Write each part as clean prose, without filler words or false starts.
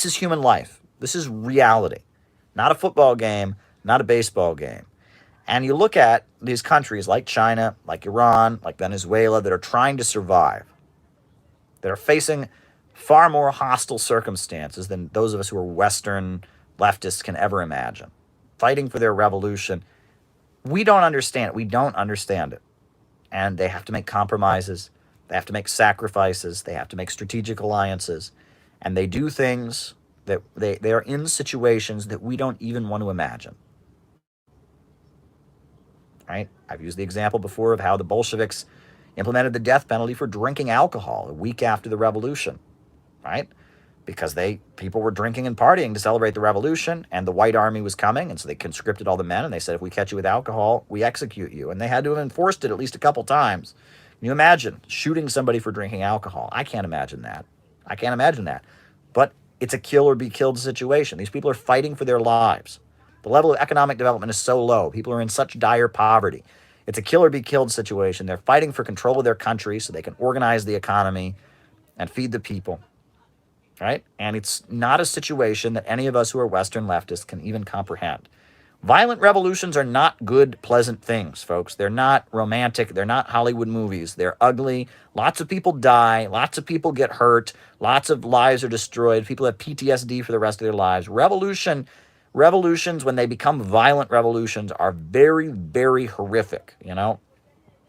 is human life. This is reality. Not a football game, not a baseball game. And you look at these countries like China, like Iran, like Venezuela that are trying to survive, that are facing far more hostile circumstances than those of us who are Western leftists can ever imagine, fighting for their revolution. We don't understand it. We don't understand it. And they have to make compromises. They have to make sacrifices. They have to make strategic alliances. And they do things that they are in situations that we don't even want to imagine. Right? I've used the example before of how the Bolsheviks implemented the death penalty for drinking alcohol a week after the revolution, right? Because people were drinking and partying to celebrate the revolution, and the White Army was coming, and so they conscripted all the men, and they said, if we catch you with alcohol, we execute you. And they had to have enforced it at least a couple times. Can you imagine shooting somebody for drinking alcohol? I can't imagine that. I can't imagine that. But it's a kill or be killed situation. These people are fighting for their lives. The level of economic development is so low. People are in such dire poverty. It's a kill or be killed situation. They're fighting for control of their country so they can organize the economy and feed the people, right? And it's not a situation that any of us who are Western leftists can even comprehend. Violent revolutions are not good, pleasant things, folks. They're not romantic. They're not Hollywood movies. They're ugly. Lots of people die. Lots of people get hurt. Lots of lives are destroyed. People have PTSD for the rest of their lives. Revolutions, when they become violent revolutions, are very, very horrific, you know?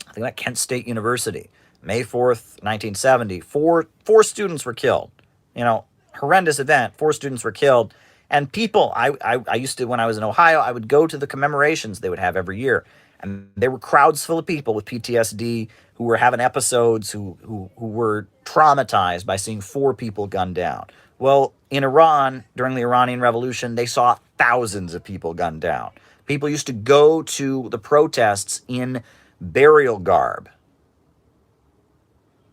I think at Kent State University, May 4th, 1970, four students were killed. You know, horrendous event. 4 students were killed. And people, I used to, when I was in Ohio, I would go to the commemorations they would have every year. And there were crowds full of people with PTSD who were having episodes, who were traumatized by seeing 4 people gunned down. Well, in Iran, during the Iranian Revolution, they saw thousands of people gunned down. People used to go to the protests in burial garb.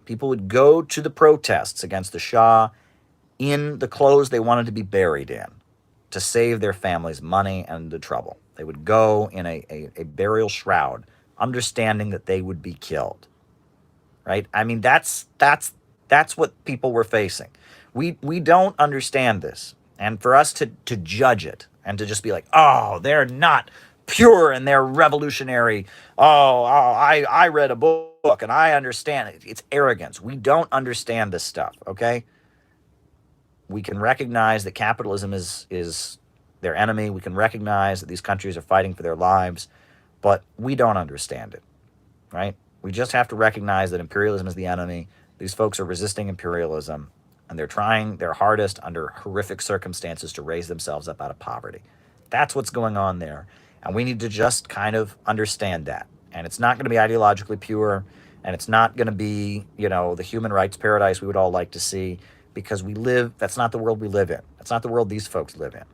People would go to the protests against the Shah in the clothes they wanted to be buried in to save their families money and the trouble. They would go in a burial shroud, understanding that they would be killed. Right? I mean, that's what people were facing. We don't understand this. And for us to judge it and to just be like, oh, they're not pure and they're revolutionary. I read a book and I understand it. It's arrogance. We don't understand this stuff, okay? We can recognize that capitalism is their enemy. We can recognize that these countries are fighting for their lives, but we don't understand it, right? We just have to recognize that imperialism is the enemy. These folks are resisting imperialism, and they're trying their hardest under horrific circumstances to raise themselves up out of poverty. That's what's going on there, and we need to just kind of understand that. And it's not going to be ideologically pure, and it's not going to be, you know, the human rights paradise we would all like to see, because that's not the world we live in. That's not the world these folks live in.